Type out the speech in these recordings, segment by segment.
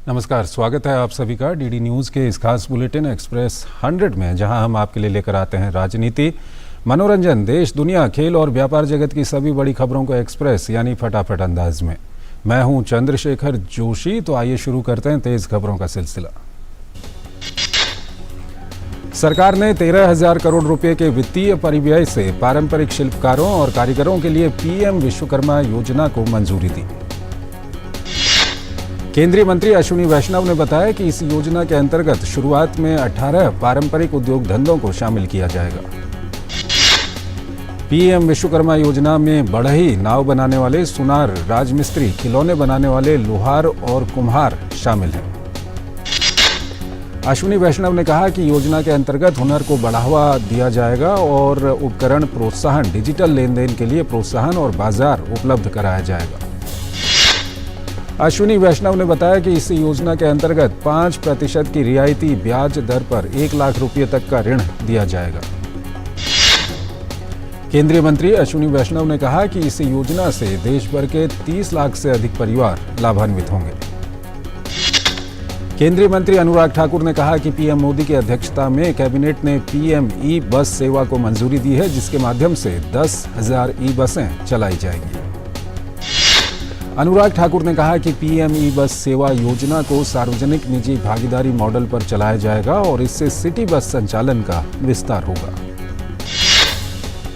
नमस्कार, स्वागत है आप सभी का डीडी न्यूज़ के इस खास बुलेटिन एक्सप्रेस 100 में, जहां हम आपके लिए लेकर आते हैं राजनीति, मनोरंजन, देश, दुनिया, खेल और व्यापार जगत की सभी बड़ी खबरों को एक्सप्रेस यानी फटाफट अंदाज में। मैं हूं चंद्रशेखर जोशी। तो आइए शुरू करते हैं तेज खबरों का सिलसिला। सरकार ने 13,000 करोड़ रुपए के वित्तीय परिव्यय से पारंपरिक शिल्पकारों और कारीगरों के लिए पीएम विश्वकर्मा योजना को मंजूरी दी। केंद्रीय मंत्री अश्विनी वैष्णव ने बताया कि इस योजना के अंतर्गत शुरुआत में 18 पारंपरिक उद्योग धंधों को शामिल किया जाएगा। पीएम विश्वकर्मा योजना में बढ़ई, नाव बनाने वाले सुनार, राजमिस्त्री, खिलौने बनाने वाले लोहार और कुम्हार शामिल हैं। अश्विनी वैष्णव ने कहा कि योजना के अंतर्गत हुनर को बढ़ावा दिया जाएगा और उपकरण प्रोत्साहन, डिजिटल लेन देन के लिए प्रोत्साहन और बाजार उपलब्ध कराया जाएगा। अश्विनी वैष्णव ने बताया कि इस योजना के अंतर्गत 5% की रियायती ब्याज दर पर 1 लाख रुपये तक का ऋण दिया जाएगा। केंद्रीय मंत्री अश्विनी वैष्णव ने कहा कि इस योजना से देश भर के 30 लाख से अधिक परिवार लाभान्वित होंगे। केंद्रीय मंत्री अनुराग ठाकुर ने कहा कि पीएम मोदी की अध्यक्षता में कैबिनेट ने पीएम ई बस सेवा को मंजूरी दी है, जिसके माध्यम से 10,000 ई बसें चलाई जाएंगी। अनुराग ठाकुर ने कहा कि पीएम ई बस सेवा योजना को सार्वजनिक निजी भागीदारी मॉडल पर चलाया जाएगा और इससे सिटी बस संचालन का विस्तार होगा।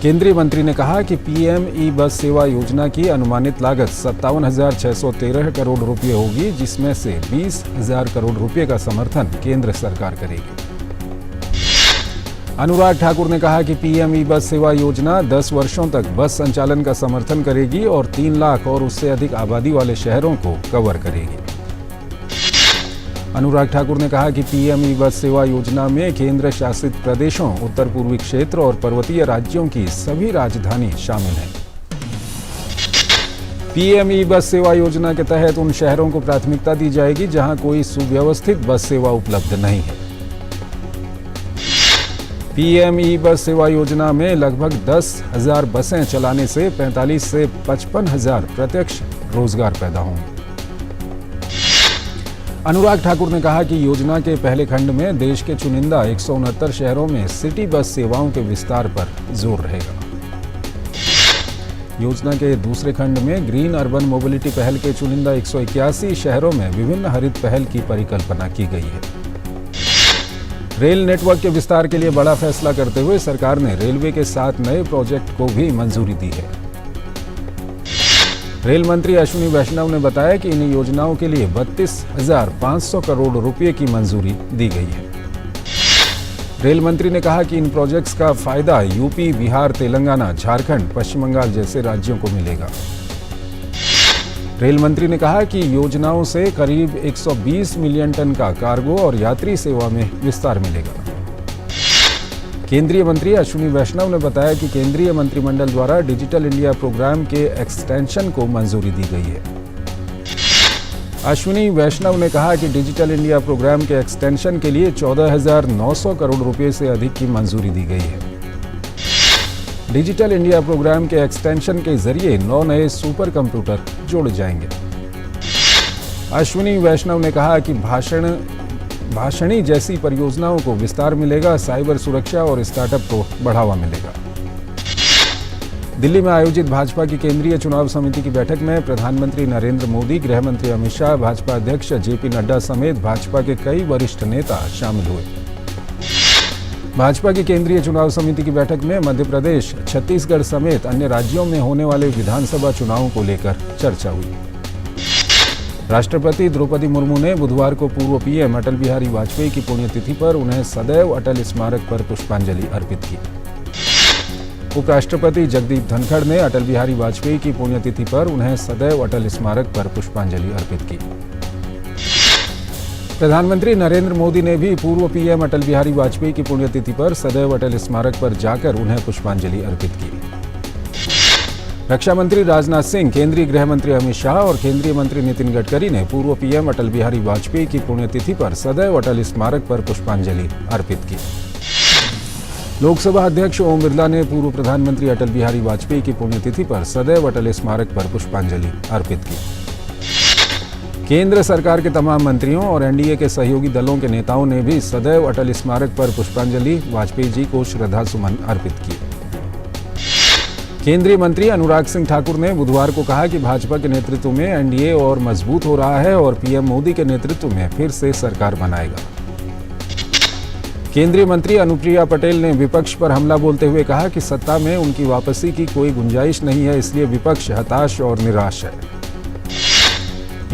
केंद्रीय मंत्री ने कहा कि पीएम ई बस सेवा योजना की अनुमानित लागत 57,613 करोड़ रुपये होगी, जिसमें से 20,000 करोड़ रुपये का समर्थन केंद्र सरकार करेगी। अनुराग ठाकुर ने कहा कि पीएम ई बस सेवा योजना 10 वर्षों तक बस संचालन का समर्थन करेगी और 3 लाख और उससे अधिक आबादी वाले शहरों को कवर करेगी। अनुराग ठाकुर ने कहा कि पीएम ई बस सेवा योजना में केंद्र शासित प्रदेशों, उत्तर पूर्वी क्षेत्र और पर्वतीय राज्यों की सभी राजधानी शामिल हैं। पीएम ई बस सेवा योजना के तहत उन शहरों को प्राथमिकता दी जाएगी जहां कोई सुव्यवस्थित बस सेवा उपलब्ध नहीं है। पीएम ई बस सेवा योजना में लगभग 10,000 बसें चलाने से 45 से 55,000 प्रत्यक्ष रोजगार पैदा होंगे। अनुराग ठाकुर ने कहा कि योजना के पहले खंड में देश के चुनिंदा 169 शहरों में सिटी बस सेवाओं के विस्तार पर जोर रहेगा। योजना के दूसरे खंड में ग्रीन अर्बन मोबिलिटी पहल के चुनिंदा 181 शहरों में विभिन्न हरित पहल की परिकल्पना की गई है। रेल नेटवर्क के विस्तार के लिए बड़ा फैसला करते हुए सरकार ने रेलवे के 7 नए प्रोजेक्ट को भी मंजूरी दी है। रेल मंत्री अश्विनी वैष्णव ने बताया कि इन योजनाओं के लिए 32,500 करोड़ रुपए की मंजूरी दी गई है। रेल मंत्री ने कहा कि इन प्रोजेक्ट्स का फायदा यूपी, बिहार, तेलंगाना, झारखंड, पश्चिम बंगाल जैसे राज्यों को मिलेगा। रेल मंत्री ने कहा कि योजनाओं से करीब 120 मिलियन टन का कार्गो और यात्री सेवा में विस्तार मिलेगा। केंद्रीय मंत्री अश्विनी वैष्णव ने बताया कि केंद्रीय मंत्रिमंडल द्वारा डिजिटल इंडिया प्रोग्राम के एक्सटेंशन को मंजूरी दी गई है। अश्विनी वैष्णव ने कहा कि डिजिटल इंडिया प्रोग्राम के एक्सटेंशन के लिए 14,900 करोड़ रुपए से अधिक की मंजूरी दी गई है। डिजिटल इंडिया प्रोग्राम के एक्सटेंशन के जरिए 9 नए सुपर कंप्यूटर जोड़े जाएंगे। अश्विनी वैष्णव ने कहा कि भाषणी जैसी परियोजनाओं को विस्तार मिलेगा, साइबर सुरक्षा और स्टार्टअप को बढ़ावा मिलेगा। दिल्ली में आयोजित भाजपा की केंद्रीय चुनाव समिति की बैठक में प्रधानमंत्री नरेंद्र मोदी, गृह मंत्री अमित शाह, भाजपा अध्यक्ष जेपी नड्डा समेत भाजपा के कई वरिष्ठ नेता शामिल हुए। भाजपा की केंद्रीय चुनाव समिति की बैठक में मध्य प्रदेश, छत्तीसगढ़ समेत अन्य राज्यों में होने वाले विधानसभा चुनावों को लेकर चर्चा हुई। राष्ट्रपति द्रौपदी मुर्मू ने बुधवार को पूर्व पीएम अटल बिहारी वाजपेयी की पुण्यतिथि पर उन्हें सदैव अटल स्मारक पर पुष्पांजलि अर्पित की। उपराष्ट्रपति जगदीप धनखड़ ने अटल बिहारी वाजपेयी की पुण्यतिथि पर उन्हें सदैव अटल स्मारक पर पुष्पांजलि अर्पित की। प्रधानमंत्री नरेंद्र मोदी ने भी पूर्व पीएम अटल बिहारी वाजपेयी की पुण्यतिथि पर सदैव अटल स्मारक पर जाकर उन्हें पुष्पांजलि अर्पित की। रक्षा मंत्री राजनाथ सिंह, केंद्रीय गृह मंत्री अमित शाह और केंद्रीय मंत्री नितिन गडकरी ने पूर्व पीएम अटल बिहारी वाजपेयी की पुण्यतिथि पर सदैव अटल स्मारक पर पुष्पांजलि अर्पित की। लोकसभा अध्यक्ष ओम बिरला ने पूर्व प्रधानमंत्री अटल बिहारी वाजपेयी की पुण्यतिथि पर सदैव अटल स्मारक पर पुष्पांजलि अर्पित की। केंद्र सरकार के तमाम मंत्रियों और एनडीए के सहयोगी दलों के नेताओं ने भी सदैव अटल स्मारक पर पुष्पांजलि वाजपेयी जी को श्रद्धासुमन अर्पित किए। केंद्रीय मंत्री अनुराग सिंह ठाकुर ने बुधवार को कहा कि भाजपा के नेतृत्व में एनडीए और मजबूत हो रहा है और पीएम मोदी के नेतृत्व में फिर से सरकार बनाएगा। केंद्रीय मंत्री अनुप्रिया पटेल ने विपक्ष पर हमला बोलते हुए कहा कि सत्ता में उनकी वापसी की कोई गुंजाइश नहीं है, इसलिए विपक्ष हताश और निराश है।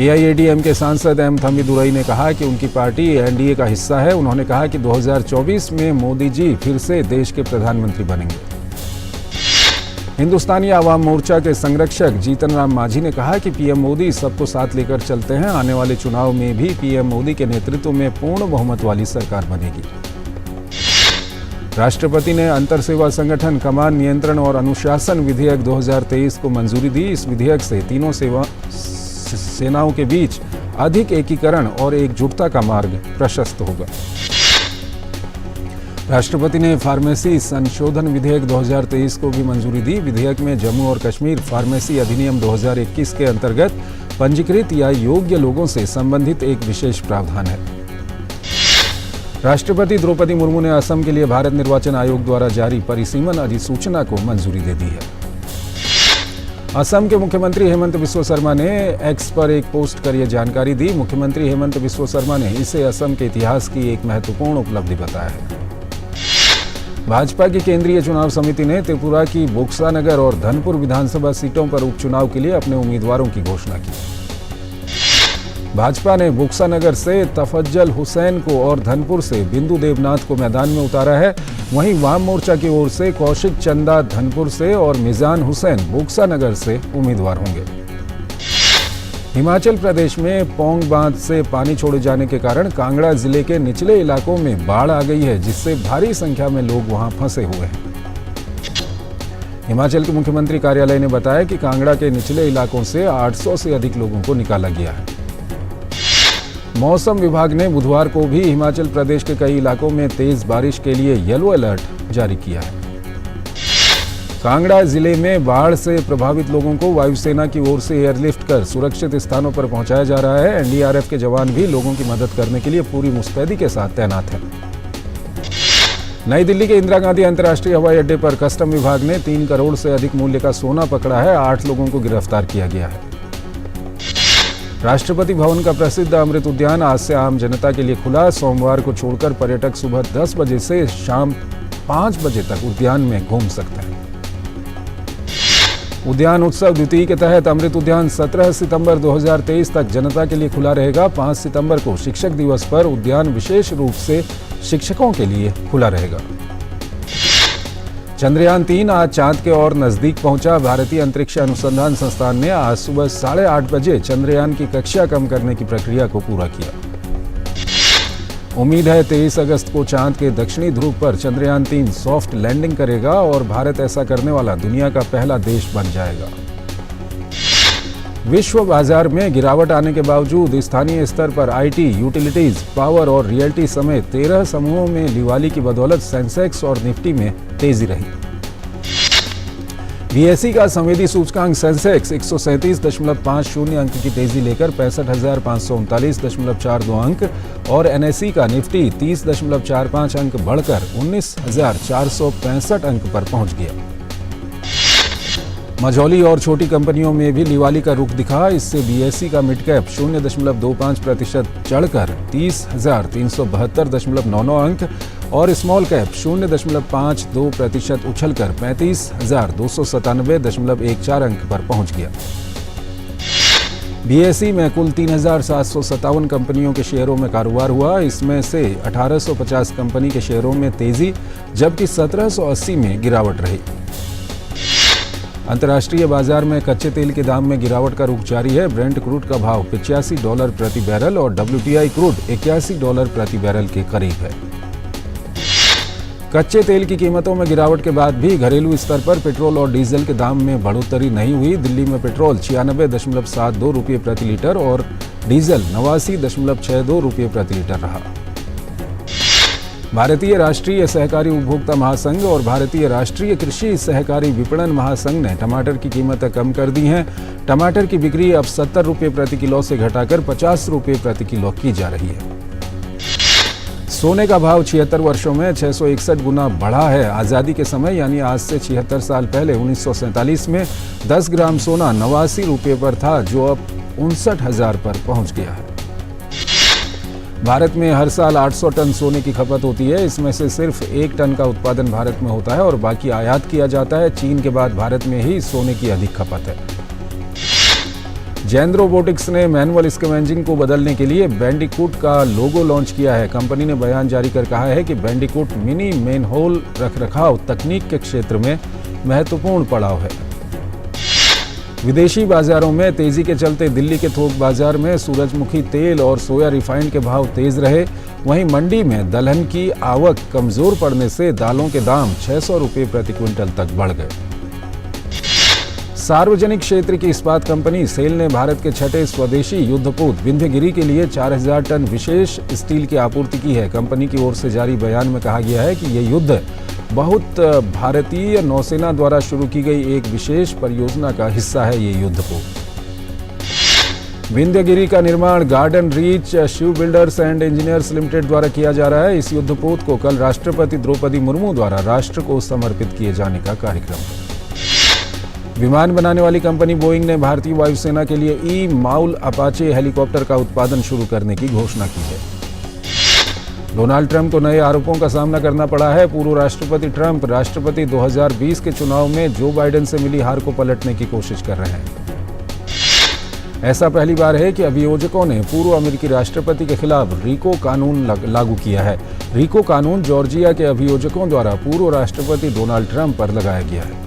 एआईएडीएम के सांसद एम थंबीदुरई ने कहा कि उनकी पार्टी एनडीए का हिस्सा है। उन्होंने कहा कि 2024 में मोदी जी फिर से देश के प्रधानमंत्री बनेंगे। हिंदुस्तानी आवाम मोर्चा के संरक्षक जीतन राम मांझी ने कहा कि पीएम मोदी सबको साथ लेकर चलते हैं। आने वाले चुनाव में भी पीएम मोदी के नेतृत्व में पूर्ण बहुमत वाली सरकार बनेगी। राष्ट्रपति ने अंतर सेवा संगठन कमान नियंत्रण और अनुशासन विधेयक 2023 को मंजूरी दी। इस विधेयक से तीनों सेनाओं के बीच अधिक एकीकरण और एकजुटता का मार्ग प्रशस्त होगा। राष्ट्रपति ने फार्मेसी संशोधन विधेयक 2023 को भी मंजूरी दी। विधेयक में जम्मू और कश्मीर फार्मेसी अधिनियम 2021 के अंतर्गत पंजीकृत या योग्य लोगों से संबंधित एक विशेष प्रावधान है। राष्ट्रपति द्रौपदी मुर्मू ने असम के लिए भारत निर्वाचन आयोग द्वारा जारी परिसीमन अधिसूचना को मंजूरी दे दी है। असम के मुख्यमंत्री हेमंत बिस्वा शर्मा ने एक्स पर एक पोस्ट कर यह जानकारी दी। मुख्यमंत्री हेमंत बिस्वा शर्मा ने इसे असम के इतिहास की एक महत्वपूर्ण उपलब्धि बताया है। भाजपा की केंद्रीय चुनाव समिति ने त्रिपुरा की बोक्सानगर और धनपुर विधानसभा सीटों पर उपचुनाव के लिए अपने उम्मीदवारों की घोषणा की। भाजपा ने बोक्सानगर से तफज्जल हुसैन को और धनपुर से बिंदु देवनाथ को मैदान में उतारा है। वहीं वाम मोर्चा की ओर से कौशिक चंदा धनपुर से और मिजान हुसैन बोक्सानगर से उम्मीदवार होंगे। हिमाचल प्रदेश में पौंग बांध से पानी छोड़े जाने के कारण कांगड़ा जिले के निचले इलाकों में बाढ़ आ गई है, जिससे भारी संख्या में लोग वहां फंसे हुए हैं। हिमाचल के मुख्यमंत्री कार्यालय ने बताया कि कांगड़ा के निचले इलाकों से 800 से अधिक लोगों को निकाला गया है। मौसम विभाग ने बुधवार को भी हिमाचल प्रदेश के कई इलाकों में तेज बारिश के लिए येलो अलर्ट जारी किया है। कांगड़ा जिले में बाढ़ से प्रभावित लोगों को वायुसेना की ओर से एयरलिफ्ट कर सुरक्षित स्थानों पर पहुंचाया जा रहा है। एनडीआरएफ के जवान भी लोगों की मदद करने के लिए पूरी मुस्तैदी के साथ तैनात हैं। नई दिल्ली के इंदिरा गांधी अंतर्राष्ट्रीय हवाई अड्डे पर कस्टम विभाग ने 3 करोड़ से अधिक मूल्य का सोना पकड़ा है। 8 लोगों को गिरफ्तार किया गया है। राष्ट्रपति भवन का प्रसिद्ध अमृत उद्यान आज से आम जनता के लिए खुला। सोमवार को छोड़कर पर्यटक सुबह 10 बजे से शाम 5 बजे तक उद्यान में घूम सकते हैं। उद्यान उत्सव द्वितीय के तहत अमृत उद्यान 17 सितंबर 2023 तक जनता के लिए खुला रहेगा। 5 सितंबर को शिक्षक दिवस पर उद्यान विशेष रूप से शिक्षकों के लिए खुला रहेगा। चंद्रयान 3 आज चांद के और नजदीक पहुंचा। भारतीय अंतरिक्ष अनुसंधान संस्थान ने आज सुबह 8:30 बजे चंद्रयान की कक्षा कम करने की प्रक्रिया को पूरा किया। उम्मीद है 23 अगस्त को चांद के दक्षिणी ध्रुव पर चंद्रयान 3 सॉफ्ट लैंडिंग करेगा और भारत ऐसा करने वाला दुनिया का पहला देश बन जाएगा। विश्व बाजार में गिरावट आने के बावजूद स्थानीय स्तर पर आईटी, यूटिलिटीज, पावर और रियल्टी समेत 13 समूहों में दिवाली की बदौलत सेंसेक्स और निफ्टी में तेजी रही। बीएसई का संवेदी सूचकांक सेंसेक्स 137.50 अंक की तेजी लेकर 65,539.42 अंक और एनएसई का निफ्टी 30.45 अंक बढ़कर 19,465 अंक पर पहुंच गया। मझौली और छोटी कंपनियों में भी दिवाली का रुख दिखा। इससे बीएसई का मिड कैप 0.25% चढ़कर 30,372.99 अंक और स्मॉल कैप 0.52% उछलकर 35,297.14 अंक पर पहुंच गया। बीएसई में कुल 3,757 कंपनियों के शेयरों में कारोबार हुआ। इसमें से 1,850 कंपनी के शेयरों में तेजी जबकि 1,780 में गिरावट रही। अंतर्राष्ट्रीय बाजार में कच्चे तेल के दाम में गिरावट का रुख जारी है। ब्रेंट क्रूड का भाव $85 प्रति बैरल और WTI क्रूड $81 प्रति बैरल के करीब है। कच्चे तेल की कीमतों में गिरावट के बाद भी घरेलू स्तर पर पेट्रोल और डीजल के दाम में बढ़ोतरी नहीं हुई। दिल्ली में पेट्रोल 96.72 रुपये प्रति लीटर और डीजल 89.62 रुपये प्रति लीटर रहा। भारतीय राष्ट्रीय सहकारी उपभोक्ता महासंघ और भारतीय राष्ट्रीय कृषि सहकारी विपणन महासंघ ने टमाटर की कीमतें कम कर दी हैं। टमाटर की बिक्री अब 70 रुपये प्रति किलो से घटाकर 50 रुपये प्रति किलो की जा रही है। सोने का भाव 76 वर्षों में 661 गुना बढ़ा है। आज़ादी के समय यानी आज से 76 साल पहले 1947 में 10 ग्राम सोना 89 रुपये पर था, जो अब 59,000 पर पहुंच गया है। भारत में हर साल 800 टन सोने की खपत होती है। इसमें से सिर्फ 1 टन का उत्पादन भारत में होता है और बाकी आयात किया जाता है। चीन के बाद भारत में ही सोने की अधिक खपत है। जैन रोबोटिक्स ने मैनुअल स्कैवेंजिंग को बदलने के लिए बैंडिकूट का लोगो लॉन्च किया है। कंपनी ने बयान जारी कर कहा है कि बैंडिकूट मिनी मेनहोल रखरखाव तकनीक के क्षेत्र में महत्वपूर्ण पड़ाव है। विदेशी बाजारों में तेजी के चलते दिल्ली के थोक बाजार में सूरजमुखी तेल और सोया रिफाइंड के भाव तेज रहे। वहीं मंडी में दलहन की आवक कमजोर पड़ने से दालों के दाम 600 रुपये प्रति क्विंटल तक बढ़ गए। सार्वजनिक क्षेत्र की इस्पात कंपनी सेल ने भारत के छठे स्वदेशी युद्धपोत विंध्यगिरि के लिए 4000 टन विशेष स्टील की आपूर्ति की है। कंपनी की ओर से जारी बयान में कहा गया है कि ये युद्ध बहुत भारतीय नौसेना द्वारा शुरू की गई एक विशेष परियोजना का हिस्सा है। ये युद्धपोत विंध्यगिरि का निर्माण Garden Reach Shipbuilders and Engineers Limited द्वारा किया जा रहा है। इस युद्धपोत को कल राष्ट्रपति द्रौपदी मुर्मू द्वारा राष्ट्र को समर्पित किए जाने का कार्यक्रम है। विमान बनाने वाली कंपनी बोइंग ने भारतीय वायुसेना के लिए ई-माउल अपाचे हेलीकॉप्टर का उत्पादन शुरू करने की घोषणा की है। डोनाल्ड ट्रंप को नए आरोपों का सामना करना पड़ा है। पूर्व राष्ट्रपति ट्रंप राष्ट्रपति 2020 के चुनाव में जो बाइडेन से मिली हार को पलटने की कोशिश कर रहे हैं। ऐसा पहली बार है कि अभियोजकों ने पूर्व अमेरिकी राष्ट्रपति के खिलाफ रिको कानून लागू किया है। रिको कानून जॉर्जिया के अभियोजकों द्वारा पूर्व राष्ट्रपति डोनाल्ड ट्रंप पर लगाया गया है।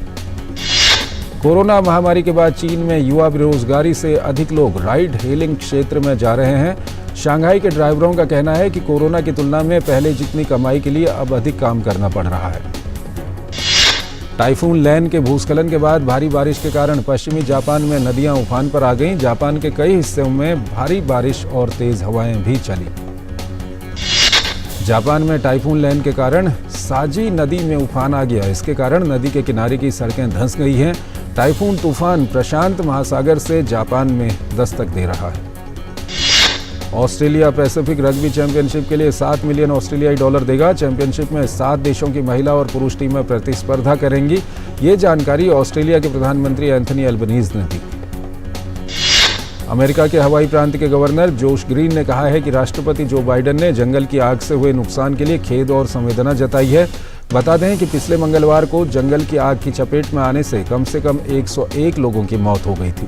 कोरोना महामारी के बाद चीन में युवा बेरोजगारी से अधिक लोग राइड हेलिंग क्षेत्र में जा रहे हैं। शंघाई के ड्राइवरों का कहना है कि कोरोना की तुलना में पहले जितनी कमाई के लिए अब अधिक काम करना पड़ रहा है। टाइफून लैन के भूस्खलन के बाद भारी बारिश के कारण पश्चिमी जापान में नदियां उफान पर आ गईं। जापान के कई हिस्सों में भारी बारिश और तेज हवाएं भी चली। जापान में टाइफून लैन के कारण साजी नदी में उफान आ गया। इसके कारण नदी के किनारे की सड़कें धंस गई हैं। टाइफून तूफान प्रशांत महासागर से जापान में दस्तक दे रहा है। ऑस्ट्रेलिया पैसिफिक रग्बी चैंपियनशिप के लिए 7 मिलियन ऑस्ट्रेलियाई डॉलर देगा। चैंपियनशिप में 7 देशों की महिला और पुरुष टीमें प्रतिस्पर्धा करेंगी। ये जानकारी ऑस्ट्रेलिया के प्रधानमंत्री एंथनी अल्बनीज ने दी। अमेरिका के हवाई प्रांत के गवर्नर जोश ग्रीन ने कहा है कि राष्ट्रपति जो बाइडेन ने जंगल की आग से हुए नुकसान के लिए खेद और संवेदना जताई है। बता दें कि पिछले मंगलवार को जंगल की आग की चपेट में आने से कम 101 लोगों की मौत हो गई थी।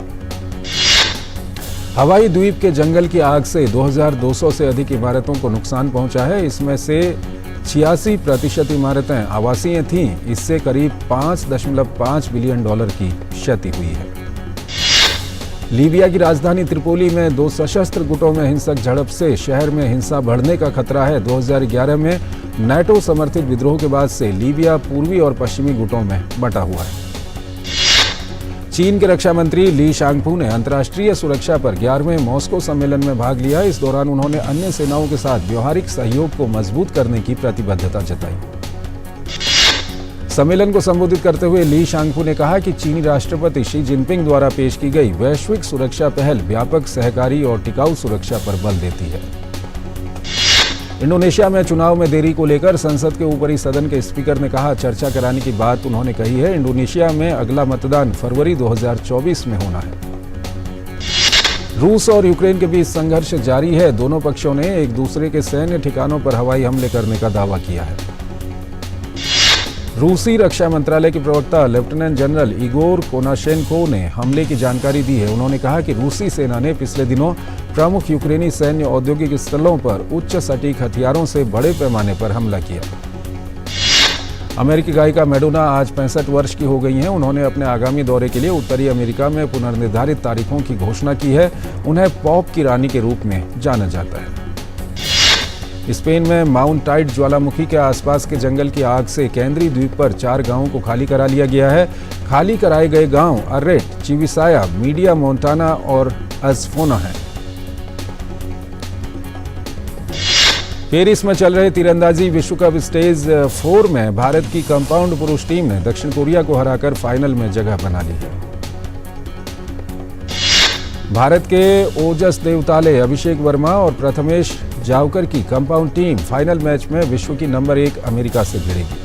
हवाई द्वीप के जंगल की आग से 2200 से अधिक इमारतों को नुकसान पहुंचा है। इसमें से 86% इमारतें आवासीय थीं। इससे करीब 5.5 बिलियन डॉलर की क्षति हुई है। लीबिया की राजधानी त्रिपोली में 2 सशस्त्र गुटों में हिंसक झड़प से शहर में हिंसा बढ़ने का खतरा है। 2011 में नाटो समर्थित विद्रोह के बाद से लीबिया पूर्वी और पश्चिमी गुटों में बटा हुआ है। चीन के रक्षा मंत्री ली शांगफू ने अंतर्राष्ट्रीय सुरक्षा पर 11वें मॉस्को सम्मेलन में भाग लिया। इस दौरान उन्होंने अन्य सेनाओं के साथ व्यवहारिक सहयोग को मजबूत करने की प्रतिबद्धता जताई। सम्मेलन को संबोधित करते हुए ली शांगफू ने कहा कि चीनी राष्ट्रपति शी जिनपिंग द्वारा पेश की गई वैश्विक सुरक्षा पहल व्यापक सहकारी और टिकाऊ सुरक्षा पर बल देती है। इंडोनेशिया में चुनाव में देरी को लेकर संसद के ऊपरी सदन के स्पीकर ने कहा चर्चा कराने की बात उन्होंने कही है। इंडोनेशिया में अगला मतदान फरवरी 2024 में होना है। रूस और यूक्रेन के बीच संघर्ष जारी है। दोनों पक्षों ने एक दूसरे के सैन्य ठिकानों पर हवाई हमले करने का दावा किया है। रूसी रक्षा मंत्रालय के प्रवक्ता लेफ्टिनेंट जनरल इगोर कोनाशेन्को ने हमले की जानकारी दी है। उन्होंने कहा कि रूसी सेना ने पिछले दिनों प्रमुख यूक्रेनी सैन्य औद्योगिक स्थलों पर उच्च सटीक हथियारों से बड़े पैमाने पर हमला किया। अमेरिकी गायिका मैडोना आज 65 वर्ष की हो गई हैं। उन्होंने अपने आगामी दौरे के लिए उत्तरी अमेरिका में पुनर्निर्धारित तारीखों की घोषणा की है। उन्हें पॉप की रानी के रूप में जाना जाता है। स्पेन में माउंट टाइड ज्वालामुखी के आसपास के जंगल की आग से केंद्रीय द्वीप पर 4 गांवों को खाली करा लिया गया है। खाली कराए गए गांव अर्रेट, चिविसाया, मीडिया मोंटाना और अजफोना हैं। पेरिस में चल रहे तीरंदाजी विश्व कप स्टेज 4 में भारत की कंपाउंड पुरुष टीम ने दक्षिण कोरिया को हराकर फाइनल में जगह बना ली है। भारत के ओजस देवताले, अभिषेक वर्मा और प्रथमेश जावकर की कंपाउंड टीम फाइनल मैच में विश्व की नंबर 1 अमेरिका से भिड़ेगी।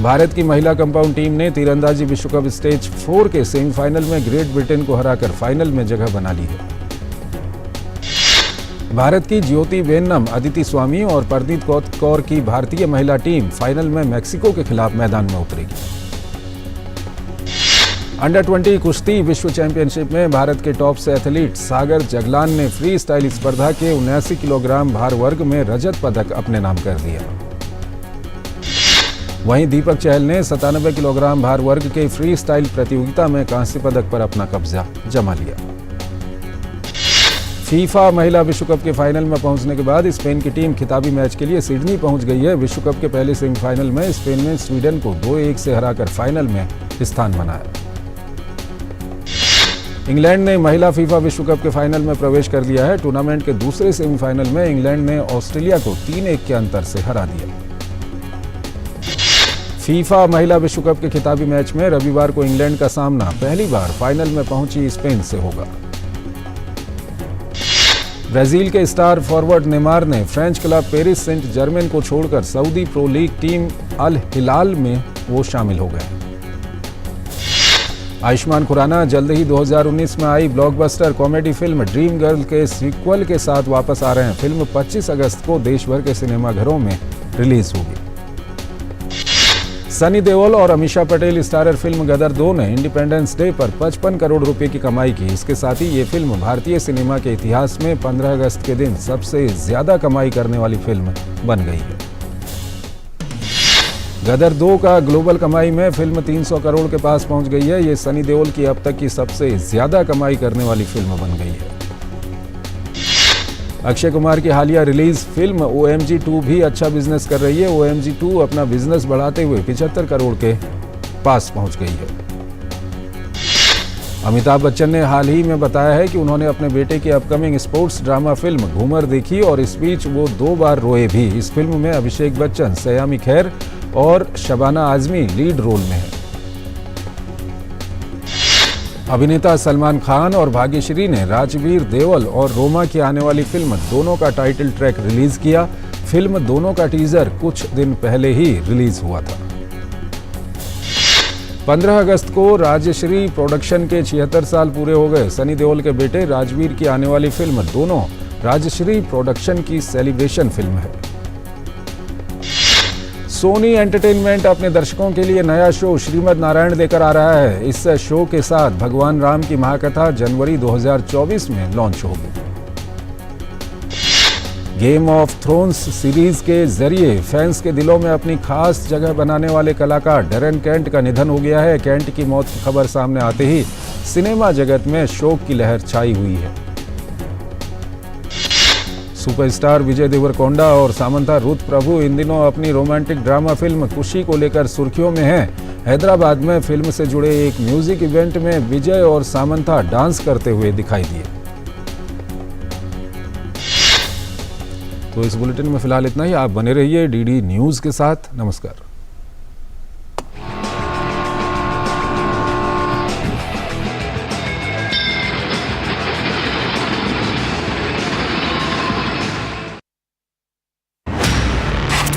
भारत की महिला कंपाउंड टीम ने तीरंदाजी विश्व कप स्टेज 4 के सेमीफाइनल में ग्रेट ब्रिटेन को हराकर फाइनल में जगह बना ली है। भारत की ज्योति वेन्नम, अदिति स्वामी और परनीत कौर की भारतीय महिला टीम फाइनल में मैक्सिको के खिलाफ मैदान में उतरेगी। अंडर 20 कुश्ती विश्व चैंपियनशिप में भारत के टॉप से एथलीट सागर जगलान ने फ्री स्टाइल स्पर्धा के 79 किलोग्राम भार वर्ग में रजत पदक अपने नाम कर दिया। वहीं दीपक चहल ने 97 किलोग्राम भार वर्ग के फ्री स्टाइल प्रतियोगिता में कांस्य पदक पर अपना कब्जा जमा लिया। फीफा महिला विश्व कप के फाइनल में पहुंचने के बाद स्पेन की टीम खिताबी मैच के लिए सिडनी पहुंच गई है। विश्व कप के पहले सेमीफाइनल में स्पेन ने स्वीडन को 2-1 से हराकर फाइनल में स्थान बनाया। इंग्लैंड ने महिला फीफा विश्व कप के फाइनल में प्रवेश कर लिया है। टूर्नामेंट के दूसरे सेमीफाइनल में इंग्लैंड ने ऑस्ट्रेलिया को 3-1 के अंतर से हरा दिया। फीफा महिला विश्व कप के खिताबी मैच में रविवार को इंग्लैंड का सामना पहली बार फाइनल में पहुंची स्पेन से होगा। ब्राजील के स्टार फॉरवर्ड नेमार ने French club Paris Saint Germain को छोड़कर Saudi Pro League team Al Hilal में वो शामिल हो गए। आयुष्मान खुराना जल्द ही 2019 में आई blockbuster comedy film Dream Girl के सीक्वल के साथ वापस आ रहे हैं। फिल्म 25 अगस्त को देश भर के सिनेमाघरों में रिलीज होगी। सनी देओल और अमीषा पटेल स्टारर फिल्म गदर 2 ने इंडिपेंडेंस डे पर 55 करोड़ रुपए की कमाई की। इसके साथ ही ये फिल्म भारतीय सिनेमा के इतिहास में 15 अगस्त के दिन सबसे ज्यादा कमाई करने वाली फिल्म बन गई है। गदर 2 का ग्लोबल कमाई में फिल्म 300 करोड़ के पास पहुंच गई है। ये सनी देओल की अब तक की सबसे ज्यादा कमाई करने वाली फिल्म बन गई है। अक्षय कुमार की हालिया रिलीज फिल्म OMG 2 भी अच्छा बिजनेस कर रही है। OMG 2 अपना बिजनेस बढ़ाते हुए 75 करोड़ के पास पहुंच गई है। अमिताभ बच्चन ने हाल ही में बताया है कि उन्होंने अपने बेटे की upcoming sports drama film Ghoomar देखी और इस बीच वो 2 बार रोए भी। इस फिल्म में अभिषेक बच्चन, सयामी खैर और शबाना आजमी लीड रोल में है। अभिनेता सलमान खान और भाग्यश्री ने राजवीर देवल और रोमा की आने वाली फिल्म दोनों का टाइटल ट्रैक रिलीज किया। फिल्म दोनों का टीजर कुछ दिन पहले ही रिलीज हुआ था। 15 अगस्त को राजश्री प्रोडक्शन के 76 साल पूरे हो गए। सनी देओल के बेटे राजवीर की आने वाली फिल्म दोनों राजश्री प्रोडक्शन की सेलिब्रेशन फिल्म है। सोनी एंटरटेनमेंट अपने दर्शकों के लिए नया शो श्रीमद् नारायण लेकर आ रहा है। इस शो के साथ भगवान राम की महाकथा जनवरी 2024 में लॉन्च होगी। गेम ऑफ थ्रोन्स सीरीज के जरिए फैंस के दिलों में अपनी खास जगह बनाने वाले कलाकार डैरेन केंट का निधन हो गया है। केंट की मौत की खबर सामने आते ही सिनेमा जगत में शोक की लहर छाई हुई है। सुपरस्टार विजय देवरकोंडा और सामंथा रुथ प्रभु इन दिनों अपनी रोमांटिक ड्रामा फिल्म खुशी को लेकर सुर्खियों में हैं। हैदराबाद में फिल्म से जुड़े एक म्यूजिक इवेंट में विजय और सामंथा डांस करते हुए दिखाई दिए। तो इस बुलेटिन में फिलहाल इतना ही। आप बने रहिए DD न्यूज के साथ। नमस्कार।